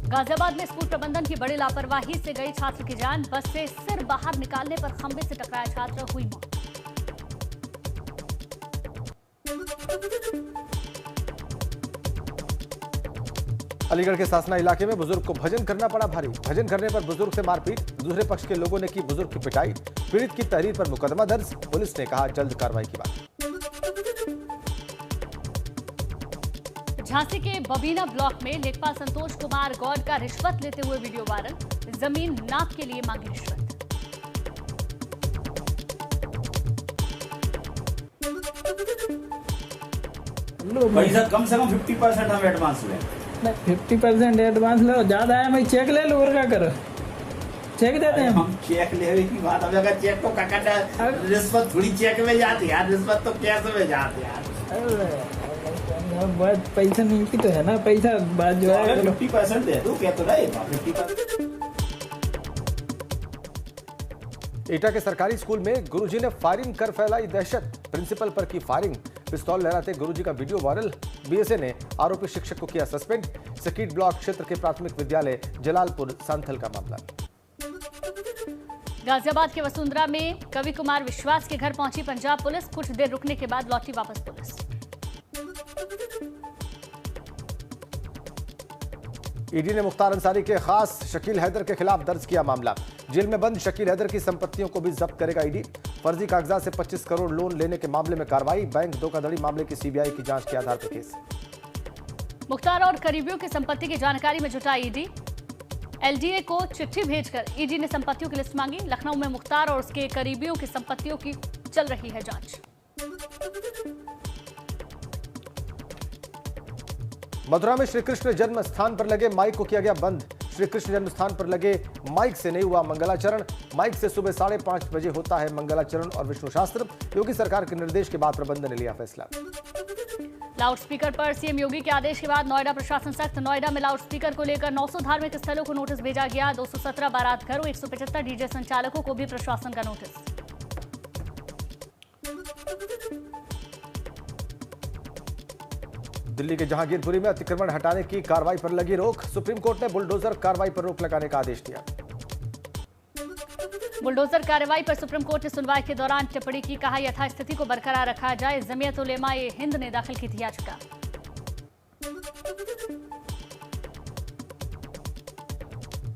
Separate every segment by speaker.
Speaker 1: गाजियाबाद में स्कूल प्रबंधन की बड़ी लापरवाही से गई छात्र की जान। बस से सिर बाहर निकालने पर खंबे से टकराया छात्र, हुई मौत।
Speaker 2: अलीगढ़ के सासना इलाके में बुजुर्ग को भजन करना पड़ा भारी। भजन करने पर बुजुर्ग से मारपीट, दूसरे पक्ष के लोगों ने की बुजुर्ग की पिटाई। पीड़ित की तहरीर पर मुकदमा दर्ज, पुलिस ने कहा जल्द कार्रवाई की बात।
Speaker 1: झांसी के बबीना ब्लॉक में लेखपाल संतोष कुमार गौड़ का रिश्वत लेते हुए वीडियो वायरल। जमीन नाप के लिए मांगी रिश्वत।
Speaker 3: पैसा कम से कम 50% हम एडवांस लें।
Speaker 4: 50% एडवांस लो, ज्यादा है मैं चेक ले लूँ और क्या करो, चेक देते हैं
Speaker 3: हम। चेक लेने की बात, अब अगर चेक को काटा रिश्वत थोड़ी चेक में जाती है, रिश्वत तो कैश में जाती है।
Speaker 4: बात पैसा नहीं की तो है ना, पैसा बात जो है
Speaker 3: 50% दे दो, क्या तो रहे 50%।
Speaker 2: एटा के सरकारी स्कूल में गुरुजी ने फायरिंग कर फैलाई दहशत। प्रिंसिपल पर की फायरिंग, पिस्तौल लहराते गुरुजी का वीडियो वायरल। बीएसए ने आरोपी शिक्षक को किया सस्पेंड। सकीट ब्लॉक क्षेत्र के प्राथमिक विद्यालय जलालपुर सांथल का मामला।
Speaker 1: गाजियाबाद के वसुंधरा में कवि कुमार विश्वास के घर पहुंची पंजाब पुलिस। कुछ देर रुकने के बाद लौटी वापस पुलिस।
Speaker 2: ईडी ने मुख्तार अंसारी के खास शकील हैदर के खिलाफ दर्ज किया मामला। जेल में बंद शकील हैदर की संपत्तियों को भी जब्त करेगा ईडी। फर्जी कागजात से 25 करोड़ लोन लेने के मामले में कार्रवाई। बैंक धोखाधड़ी मामले की सीबीआई की जांच के आधार पर केस।
Speaker 1: मुख्तार और करीबियों की संपत्ति की जानकारी में जुटा ईडी। एलडीए को चिट्ठी भेजकर ईडी ने संपत्तियों की लिस्ट मांगी। लखनऊ में मुख्तार और उसके करीबियों की संपत्तियों की चल रही है जांच।
Speaker 2: मथुरा में श्री कृष्ण जन्म स्थान पर लगे माइक को किया गया बंद। श्री कृष्ण जन्म स्थान पर लगे माइक से नहीं हुआ मंगलाचरण। माइक से सुबह 5:30 बजे होता है मंगलाचरण और विष्णु शास्त्र। योगी सरकार के निर्देश के बाद प्रबंधन ने लिया फैसला।
Speaker 1: लाउडस्पीकर पर सीएम योगी के आदेश के बाद नोएडा प्रशासन सख्त। नोएडा में लाउडस्पीकर को लेकर 900 धार्मिक स्थलों को नोटिस भेजा गया। 217 बारात घरों, 175 डीजे संचालकों को भी प्रशासन का नोटिस।
Speaker 2: दिल्ली के जहांगीरपुरी में अतिक्रमण हटाने की कार्रवाई पर लगी रोक। सुप्रीम कोर्ट ने बुलडोजर कार्रवाई पर रोक लगाने का आदेश दिया।
Speaker 1: बुलडोजर कार्रवाई पर सुप्रीम कोर्ट ने सुनवाई के दौरान टिप्पणी की। कहा यथास्थिति को बरकरार रखा जाए। जमीयत उलेमा-ए हिंद ने दाखिल की थी याचिका।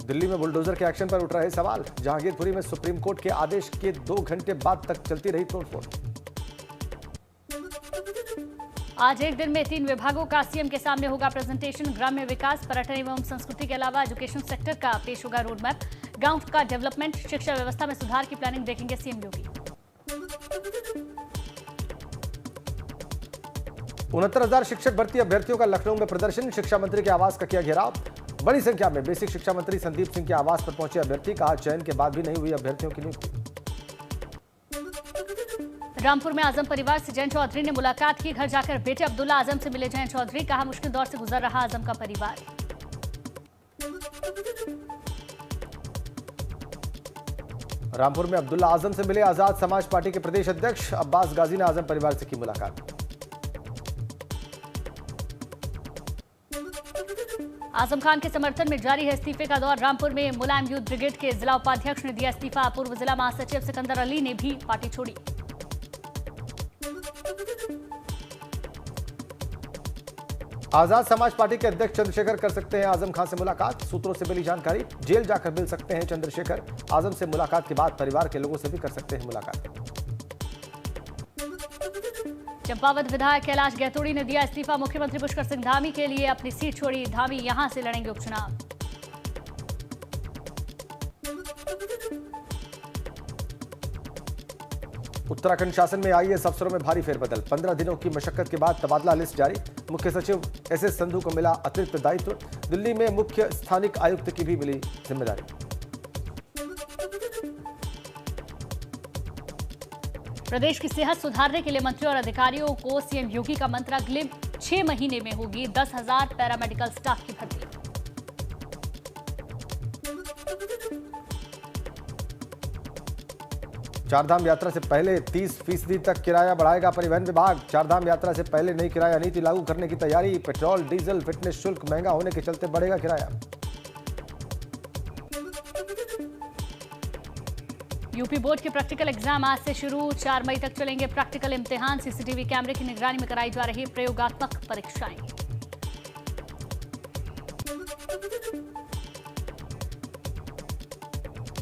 Speaker 2: दिल्ली में बुलडोजर के एक्शन पर उठ रहे सवाल। जहांगीरपुरी में सुप्रीम कोर्ट के आदेश के 2 घंटे बाद तक चलती रही तोड़फोड़।
Speaker 1: आज एक दिन में 3 विभागों का सीएम के सामने होगा प्रेजेंटेशन। ग्राम्य विकास, पर्यटन एवं संस्कृति के अलावा एजुकेशन सेक्टर का पेश होगा रोड मैप। गांव का डेवलपमेंट, शिक्षा व्यवस्था में सुधार की प्लानिंग देखेंगे सीएम योगी।
Speaker 2: 69,000 शिक्षक भर्ती अभ्यर्थियों का लखनऊ में प्रदर्शन। शिक्षा मंत्री के आवास का किया घेराव। बड़ी संख्या में बेसिक शिक्षा मंत्री संदीप सिंह के आवास पर पहुंचे अभ्यर्थी। कहा चयन के बाद भी नहीं हुई अभ्यर्थियों की नियुक्ति।
Speaker 1: रामपुर में आजम परिवार से जयंत चौधरी ने मुलाकात की। घर जाकर बेटे अब्दुल्ला आजम से मिले जयंत चौधरी। कहा मुश्किल दौर से गुजर रहा आजम का परिवार।
Speaker 2: रामपुर में अब्दुल्ला आजम से मिले आजाद समाज पार्टी के प्रदेश अध्यक्ष अब्बास गाजी ने आजम परिवार से की मुलाकात।
Speaker 1: आजम खान के समर्थन में जारी है इस्तीफे का दौर। रामपुर में मुलायम यूथ ब्रिगेड के जिला उपाध्यक्ष ने दिया इस्तीफा। पूर्व जिला महासचिव सिकंदर अली ने भी पार्टी छोड़ी।
Speaker 2: आजाद समाज पार्टी के अध्यक्ष चंद्रशेखर कर सकते हैं आजम खान से मुलाकात। सूत्रों से मिली जानकारी, जेल जाकर मिल सकते हैं चंद्रशेखर। आजम से मुलाकात के बाद परिवार के लोगों से भी कर सकते हैं मुलाकात।
Speaker 1: चंपावत विधायक कैलाश गहतोड़ी ने दिया इस्तीफा। मुख्यमंत्री पुष्कर सिंह धामी के लिए अपनी सीट छोड़ी। धामी यहां से लड़ेंगे उपचुनाव।
Speaker 2: उत्तराखंड शासन में आईएएस अफसरों में भारी फेरबदल। 15 दिनों की मशक्कत के बाद तबादला लिस्ट जारी। मुख्य सचिव एसएस संधू को मिला अतिरिक्त दायित्व। दिल्ली में मुख्य स्थानिक आयुक्त की भी मिली जिम्मेदारी।
Speaker 1: प्रदेश की सेहत सुधारने के लिए मंत्रियों और अधिकारियों को सीएम योगी का मंत्र। अगले 6 महीने में होगी 10,000 पैरामेडिकल स्टाफ की भर्ती।
Speaker 2: चारधाम यात्रा से पहले 30% तक किराया बढ़ाएगा परिवहन विभाग। चारधाम यात्रा से पहले नई किराया नीति लागू करने की तैयारी। पेट्रोल, डीजल, फिटनेस शुल्क महंगा होने के चलते बढ़ेगा किराया।
Speaker 1: यूपी बोर्ड के प्रैक्टिकल एग्जाम आज से शुरू। 4 मई तक चलेंगे प्रैक्टिकल इम्तिहान। सीसीटीवी कैमरे की निगरानी में कराई जा रही प्रयोगात्मक परीक्षाएं।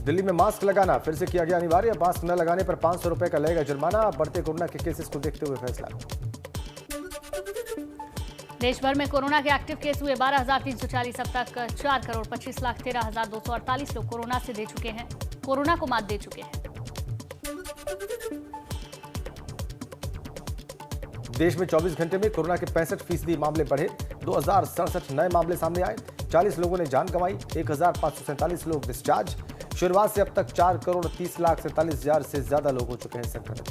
Speaker 2: दिल्ली में मास्क लगाना फिर से किया गया अनिवार्य। मास्क न लगाने पर 500 रुपए का लगेगा जुर्माना। बढ़ते कोरोना के केसेस को देखते हुए फैसला।
Speaker 1: देश भर में कोरोना के एक्टिव केस हुए 12,340। अब तक 4,25,13,248 लोग कोरोना से दे चुके हैं, कोरोना को मात दे चुके हैं।
Speaker 2: देश में 24 घंटे में कोरोना के 65% मामले बढ़े। 2,067 नए मामले सामने आए। 40 लोगों ने जान गंवाई। 1,547 लोग डिस्चार्ज। शुरुआत से अब तक 4,30,47,000 से ज्यादा लोग हो चुके हैं संक्रमित।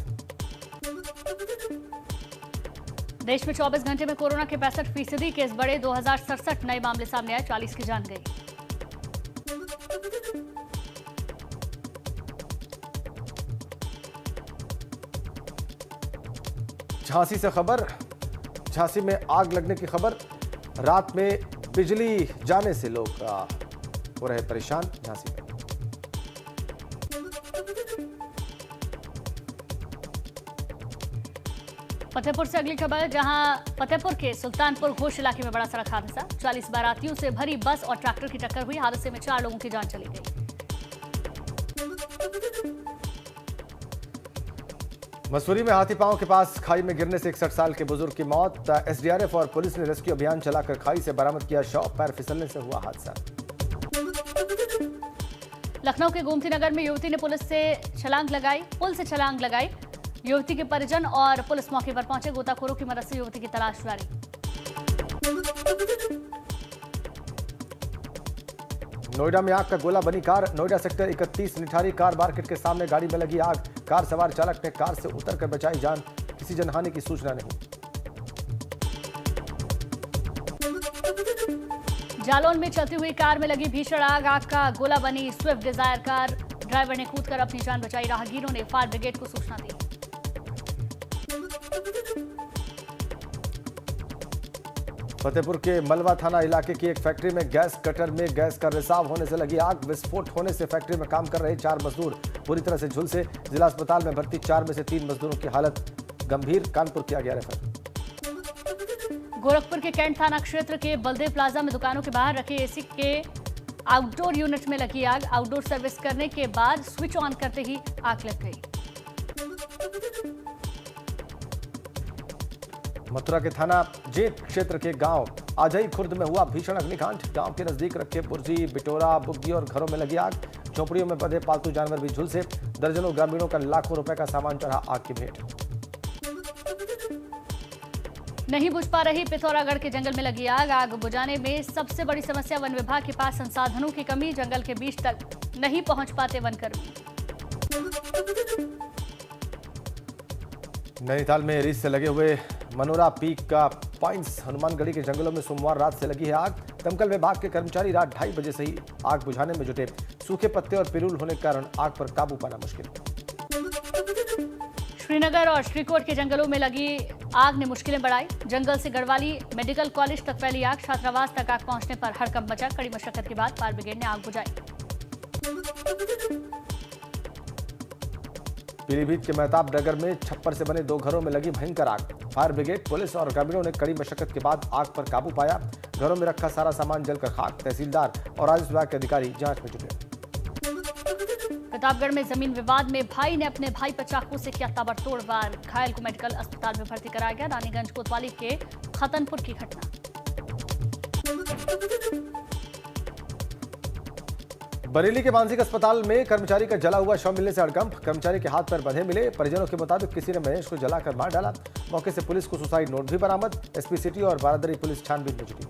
Speaker 1: देश में 24 घंटे में कोरोना के 65% केस बढ़े। 2,067 नए मामले सामने आए। 40 की जान गई।
Speaker 2: झांसी से खबर। झांसी में आग लगने की खबर। रात में बिजली जाने से लोग हो रहे परेशान। झांसी में
Speaker 1: फतेहपुर से अगली खबर, जहां फतेहपुर के सुल्तानपुर घोष इलाके में बड़ा सड़क हादसा। 40 बारातियों से भरी बस और ट्रैक्टर की टक्कर हुई। हादसे में 4 लोगों की जान चली गई।
Speaker 2: मसूरी में हाथीपांव के पास खाई में गिरने से 61 साल के बुजुर्ग की मौत। एसडीआरएफ और पुलिस ने रेस्क्यू अभियान चलाकर खाई से बरामद किया शव। पैर फिसलने से हुआ हादसा।
Speaker 1: लखनऊ के गोमती नगर में युवती ने पुल से छलांग लगाई। युवती के परिजन और पुलिस मौके पर पहुंचे। गोताखोरों की मदद से युवती की तलाश जारी।
Speaker 2: नोएडा में आग का गोला बनी car. Noida sector 31 Nithari car market के सामने गाड़ी में लगी आग। कार सवार चालक ने कार से उतरकर बचाई जान। किसी जनहानि की सूचना नहीं।
Speaker 1: जालौन में चलती हुई कार में लगी भीषण आग। आग का गोला बनी स्विफ्ट डिजायर कार। ड्राइवर ने कूदकर अपनी जान बचाई। राहगीरों ने फायर ब्रिगेड को सूचना दी।
Speaker 2: फतेहपुर के मलवा थाना इलाके की एक फैक्ट्री में गैस कटर में गैस का रिसाव होने से लगी आग। विस्फोट होने से फैक्ट्री में काम कर रहे 4 मजदूर पूरी तरह से झुलसे। जिला अस्पताल में भर्ती 4 में से 3 मजदूरों की हालत गंभीर। कानपुर किया गया रेफर।
Speaker 1: गोरखपुर के कैंट थाना क्षेत्र के बलदेव प्लाजा में दुकानों के बाहर रखे एसी के आउटडोर यूनिट में लगी आग। आउटडोर सर्विस करने के बाद स्विच ऑन करते ही आग लग गई।
Speaker 2: मथुरा के थाना जेठ क्षेत्र के गांव आजई खुर्द में हुआ भीषण अग्निकांड। गांव के नजदीक रखे बुर्जी, बिटोरा, बुग्गी और घरों में लगी आग। झोपड़ियों में बंधे पालतू जानवर भी झुलसे। दर्जनों ग्रामीणों का लाखों रुपए का सामान चढ़ा आग की भेंट।
Speaker 1: नहीं बुझ पा रही पिथौरागढ़ के जंगल में लगी आग। आग बुझाने में सबसे बड़ी समस्या वन विभाग के पास संसाधनों की कमी। जंगल के बीच तक नहीं पहुंच पाते वनकर्मी।
Speaker 2: नैनीताल में रीच से लगे हुए मनोरा पीक का पॉइंट्स हनुमानगढ़ी के जंगलों में सोमवार रात से लगी है आग। दमकल विभाग के कर्मचारी रात 2:30 बजे से ही आग बुझाने में जुटे। सूखे पत्ते और पिरूल होने के कारण आग पर काबू पाना मुश्किल।
Speaker 1: श्रीनगर और श्रीकोट के जंगलों में लगी आग ने मुश्किलें बढ़ाई। जंगल से गढ़वाली मेडिकल कॉलेज तक फैली आग। छात्रावास तक आग पहुंचने पर हड़कंप मचा। कड़ी मशक्कत के बाद फायर ब्रिगेड ने आग बुझाई।
Speaker 2: पीलीभीत के मेहताब नगर में छप्पर से बने 2 घरों में लगी भयंकर आग। फायर ब्रिगेड, पुलिस और ग्रामीणों ने कड़ी मशक्कत के बाद आग पर काबू पाया। घरों में रखा सारा सामान जलकर खाक। तहसीलदार और राजस्व विभाग के अधिकारी जांच में जुटे।
Speaker 1: प्रतापगढ़ में जमीन विवाद में भाई ने अपने भाई पर चाकू से किया ताबड़तोड़ वार। घायल को मेडिकल अस्पताल में भर्ती कराया गया। रानीगंज कोतवाली के खतनपुर की घटना।
Speaker 2: बरेली के मानसिक अस्पताल में कर्मचारी का जला हुआ शव मिलने से हड़कंप। कर्मचारी के हाथ पैर बंधे मिले। परिजनों के मुताबिक किसी ने महेश को जलाकर मार डाला। मौके से पुलिस को सुसाइड नोट भी बरामद। एसपी सिटी और बारादरी पुलिस छानबीन में जुटी।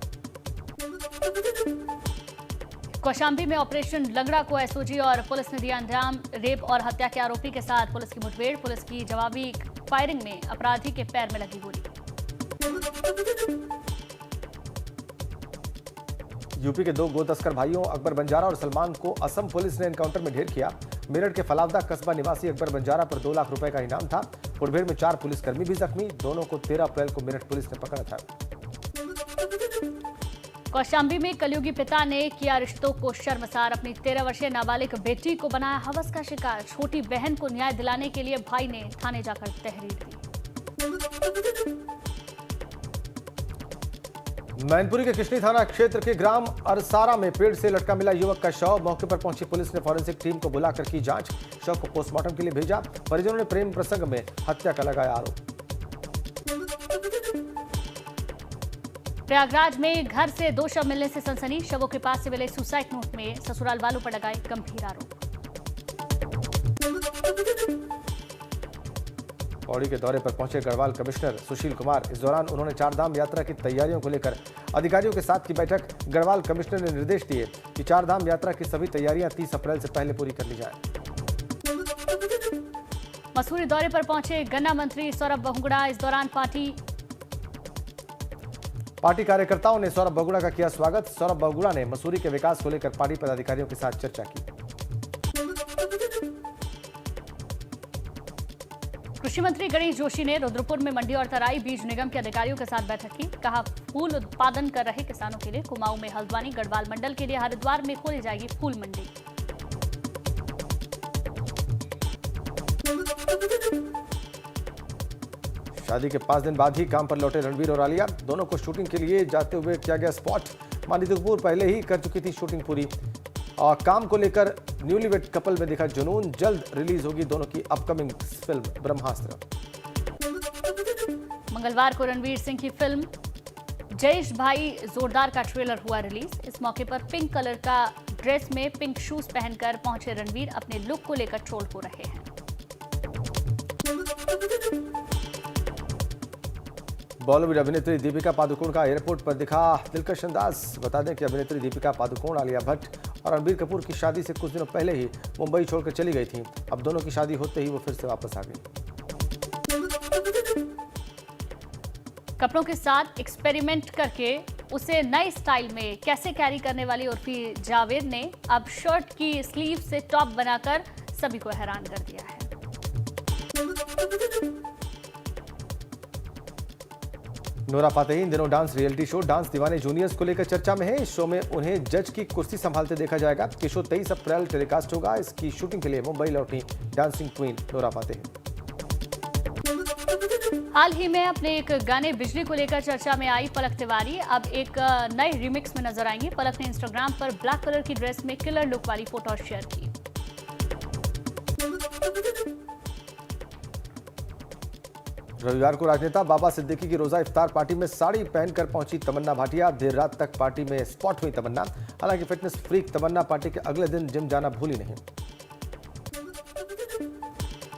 Speaker 1: कौशाम्बी में ऑपरेशन लंगड़ा को एसओजी और पुलिस ने दिया अंजाम। रेप और हत्या के आरोपी के साथ पुलिस की मुठभेड़। पुलिस की जवाबी फायरिंग में अपराधी के पैर में लगी गोली। यूपी के 2 गो तस्कर भाइयों अकबर बंजारा और सलमान को असम पुलिस ने एनकाउंटर में ढेर किया।
Speaker 2: मेरठ के फलावदा कस्बा निवासी अकबर बंजारा पर 2 लाख रुपए का इनाम था। मुठभेड़ में 4 पुलिसकर्मी भी जख्मी। दोनों को 13 अप्रैल को मेरठ पुलिस ने पकड़ा था।
Speaker 1: कौशाम्बी में कलयुगी पिता ने किया रिश्तों को शर्मसार। अपनी 13 वर्षीय नाबालिग बेटी को बनाया हवस का शिकार। छोटी बहन को न्याय दिलाने के लिए भाई ने थाने जाकर तहरीर दी।
Speaker 2: मैनपुरी के किशनी थाना क्षेत्र के ग्राम अरसारा में पेड़ से लटका मिला युवक का शव। मौके पर पहुंची पुलिस ने फॉरेंसिक टीम को बुलाकर की जांच। शव को पोस्टमार्टम के लिए भेजा। परिजनों ने प्रेम प्रसंग में हत्या का लगाया आरोप।
Speaker 1: प्रयागराज में घर से 2 शव मिलने से सनसनी। शवों के पास से मिले सुसाइड नोट में ससुराल वालों पर लगाए गंभीर आरोप।
Speaker 2: पौड़ी के दौरे पर पहुंचे गढ़वाल कमिश्नर सुशील कुमार। इस दौरान उन्होंने चारधाम यात्रा की तैयारियों को लेकर अधिकारियों के साथ की बैठक। गढ़वाल कमिश्नर ने निर्देश दिए कि चारधाम यात्रा की सभी तैयारियां 30 अप्रैल से पहले पूरी कर ली जाए।
Speaker 1: मसूरी दौरे पर पहुंचे गन्ना मंत्री सौरभ बहुगुणा। इस दौरान
Speaker 2: पार्टी कार्यकर्ताओं ने सौरभ बहुगुणा का किया स्वागत। सौरभ बहुगुणा ने मसूरी के विकास को लेकर पार्टी पदाधिकारियों के साथ चर्चा की।
Speaker 1: कृषि मंत्री गणेश जोशी ने रुद्रपुर में मंडी और तराई बीज निगम के अधिकारियों के साथ बैठक की। कहा, फूल उत्पादन कर रहे किसानों के लिए कुमाऊं में हल्द्वानी, गढ़वाल मंडल के लिए हरिद्वार में खोली जाएगी फूल मंडी।
Speaker 2: शादी के 5 दिन बाद ही काम पर लौटे रणबीर और आलिया। दोनों को शूटिंग के लिए जाते हुए किया गया स्पॉट। मानिक कपूर पहले ही कर चुकी थी शूटिंग पूरी। और काम को लेकर न्यूलीवेड कपल में दिखा जुनून। जल्द रिलीज होगी दोनों की अपकमिंग फिल्म ब्रह्मास्त्र।
Speaker 1: मंगलवार को रणवीर सिंह की फिल्म जयेश भाई जोरदार का ट्रेलर हुआ रिलीज। इस मौके पर पिंक कलर का ड्रेस में पिंक शूज पहनकर पहुंचे रणवीर अपने लुक को लेकर ट्रोल हो रहे हैं।
Speaker 2: बॉलीवुड अभिनेत्री दीपिका पादुकोण का एयरपोर्ट पर दिखा दिलकश अंदाज। बता दें कि अभिनेत्री दीपिका पादुकोण आलिया भट्ट और रणबीर कपूर की शादी से कुछ दिनों पहले ही मुंबई छोड़कर चली गई थी। अब दोनों की शादी होते ही वो फिर से वापस आ गई।
Speaker 1: कपड़ों के साथ एक्सपेरिमेंट करके उसे नए स्टाइल में कैसे कैरी करने वाली उर्फी जावेद ने अब शर्ट की स्लीव से टॉप बनाकर सभी को हैरान कर दिया है।
Speaker 2: नोरा फातेही इन दिनों डांस रियलिटी शो डांस दीवाने जूनियर्स को लेकर चर्चा में है। इस शो में उन्हें जज की कुर्सी संभालते देखा जाएगा। ये शो 23 अप्रैल टेलीकास्ट होगा। इसकी शूटिंग के लिए मुंबई लौटी डांसिंग क्वीन नोरा फातेही।
Speaker 1: हाल ही में अपने एक गाने बिजली को लेकर चर्चा में आई पलक तिवारी अब एक नए रिमिक्स में नजर आएंगी। पलक ने इंस्टाग्राम पर ब्लैक कलर की ड्रेस में किलर लुक वाली फोटो शेयर की।
Speaker 2: रविवार को राजनेता बाबा सिद्दीकी की रोजा इफ्तार पार्टी में साड़ी पहनकर पहुंची तमन्ना भाटिया। देर रात तक पार्टी में स्पॉट हुई तमन्ना। हालांकि फिटनेस फ्रीक तमन्ना पार्टी के अगले दिन जिम जाना भूली नहीं।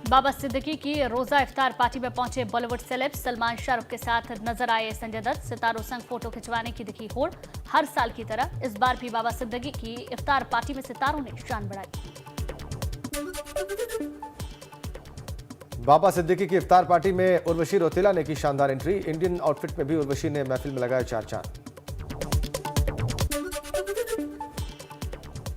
Speaker 1: बाबा सिद्दीकी की रोजा इफ्तार पार्टी में पहुंचे बॉलीवुड सेलेब सलमान शाहरुख के साथ नजर आए संजय दत्त। सितारों संग फोटो खिंचवाने की दिखी होड़। हर साल की तरह इस बार भी बाबा सिद्दीकी की इफ्तार पार्टी में सितारों ने शान बढ़ाई।
Speaker 2: बाबा सिद्दीकी की इफ्तार पार्टी में उर्वशी रौतेला ने की शानदार एंट्री। इंडियन आउटफिट में भी उर्वशी ने महफिल में लगाया 4 चांद।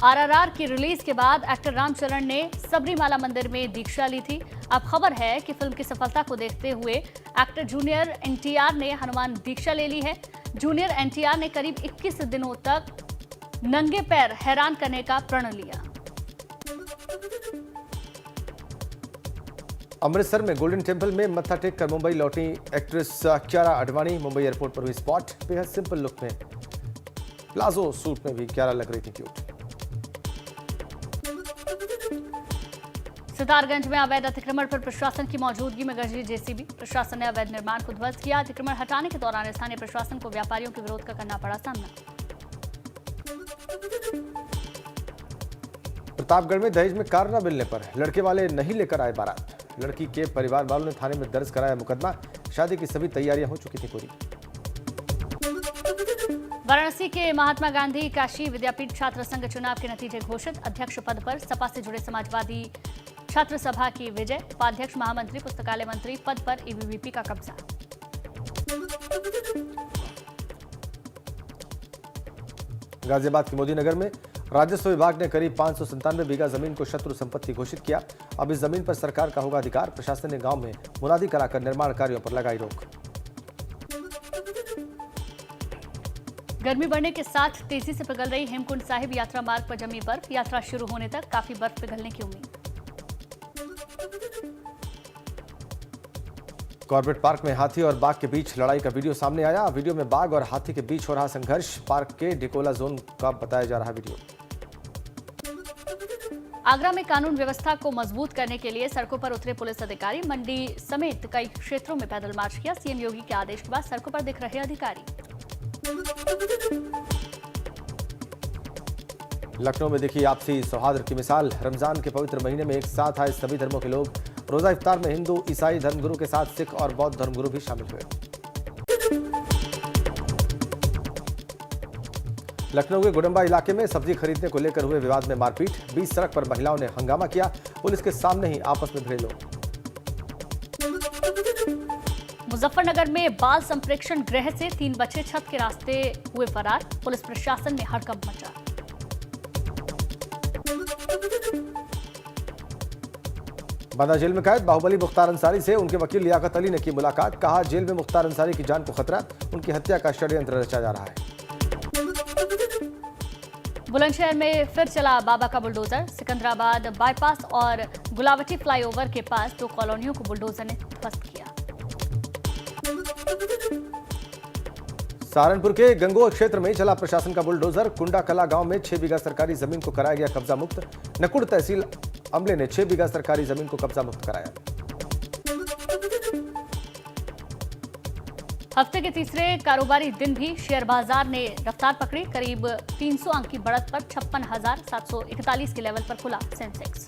Speaker 1: आरआरआर की रिलीज के बाद एक्टर रामचरण ने सबरीमाला मंदिर में दीक्षा ली थी। अब खबर है कि फिल्म की सफलता को देखते हुए एक्टर जूनियर एनटीआर ने हनुमान दीक्षा ले ली है। जूनियर एनटीआर ने करीब 21 दिनों तक नंगे पैर हैरान करने का प्रण लिया।
Speaker 2: अमृतसर में गोल्डन टेम्पल में मत्था टेक कर मुंबई लौटी एक्ट्रेस कियारा आडवाणी। मुंबई एयरपोर्ट पर हुई स्पॉट। बेहद सिंपल लुक में प्लाजो सूट में भी कियारा लग रही थी क्यूट।
Speaker 1: सितारगंज में अवैध अतिक्रमण पर प्रशासन की मौजूदगी में गरजी जेसीबी। प्रशासन ने अवैध निर्माण को ध्वस्त किया। अतिक्रमण हटाने के दौरान स्थानीय प्रशासन को व्यापारियों के विरोध का करना पड़ा सामना।
Speaker 2: प्रतापगढ़ में दहेज में कार न मिलने पर लड़के वाले नहीं लेकर आए बारात। लड़की के परिवार वालों ने थाने में दर्ज कराया मुकदमा। शादी की सभी तैयारियां हो चुकी थी पूरी।
Speaker 1: वाराणसी के महात्मा गांधी काशी विद्यापीठ छात्र संघ चुनाव के नतीजे घोषित। अध्यक्ष पद पर सपा से जुड़े समाजवादी छात्र सभा की विजय। उपाध्यक्ष, महामंत्री, पुस्तकालय मंत्री पद पर एबीवीपी का कब्जा।
Speaker 2: गाजियाबाद के मोदी नगर में राजस्व विभाग ने करीब 597 बीघा जमीन को शत्रु संपत्ति घोषित किया। अब इस जमीन पर सरकार का होगा अधिकार। प्रशासन ने गांव में मुनादी कराकर निर्माण कार्यों पर लगाई रोक।
Speaker 1: गर्मी बढ़ने के साथ तेजी से पिघल रही हेमकुंड साहिब यात्रा मार्ग पर जमी बर्फ। यात्रा शुरू होने तक काफी बर्फ पिघलने की उम्मीद।
Speaker 2: कॉर्बेट पार्क में हाथी और बाघ के बीच लड़ाई का वीडियो सामने आया। वीडियो में बाघ और हाथी के बीच हो रहा संघर्ष पार्क के डिकोला जोन का बताया जा रहा वीडियो।
Speaker 1: आगरा में कानून व्यवस्था को मजबूत करने के लिए सड़कों पर उतरे पुलिस अधिकारी। मंडी समेत कई क्षेत्रों में पैदल मार्च किया। सीएम योगी के आदेश के बाद सड़कों पर दिख रहे अधिकारी।
Speaker 2: लखनऊ में दिखी आपसी सौहार्द की मिसाल। रमजान के पवित्र महीने में एक साथ आए सभी धर्मों के लोग। रोजा इफ्तार में हिंदू ईसाई धर्मगुरु के साथ सिख और बौद्ध धर्मगुरु भी शामिल हुए। लखनऊ के गुडम्बा इलाके में सब्जी खरीदने को लेकर हुए विवाद में मारपीट। बीच सड़क पर महिलाओं ने हंगामा किया। पुलिस के सामने ही आपस में भिड़े लोग।
Speaker 1: मुजफ्फरनगर में बाल संप्रेक्षण गृह से 3 बच्चे छत के रास्ते हुए फरार। पुलिस प्रशासन में हड़कंप मचा।
Speaker 2: बांदा जेल में कैद बाहुबली मुख्तार अंसारी से उनके वकील लियाकत अली ने की मुलाकात। कहा जेल में मुख्तार अंसारी की जान को खतरा। उनकी हत्या का षड्यंत्र रचा जा रहा है।
Speaker 1: बुलंदशहर में फिर चला बाबा का बुलडोजर। सिकंदराबाद बाईपास और गुलावटी फ्लाईओवर के पास 2 कॉलोनियों को बुलडोजर ने ध्वस्त किया।
Speaker 2: सहारनपुर के गंगोह क्षेत्र में चला प्रशासन का बुलडोजर। कुंडा कला गांव में 6 बीघा सरकारी जमीन को कराया गया कब्जा मुक्त। नकुड़ तहसील अमले ने 6 बीघा सरकारी जमीन को कब्जा मुक्त कराया।
Speaker 1: हफ्ते के तीसरे कारोबारी दिन भी शेयर बाजार ने रफ्तार पकड़ी। करीब 300 अंक की बढ़त पर 56,741 के लेवल पर खुला सेंसेक्स।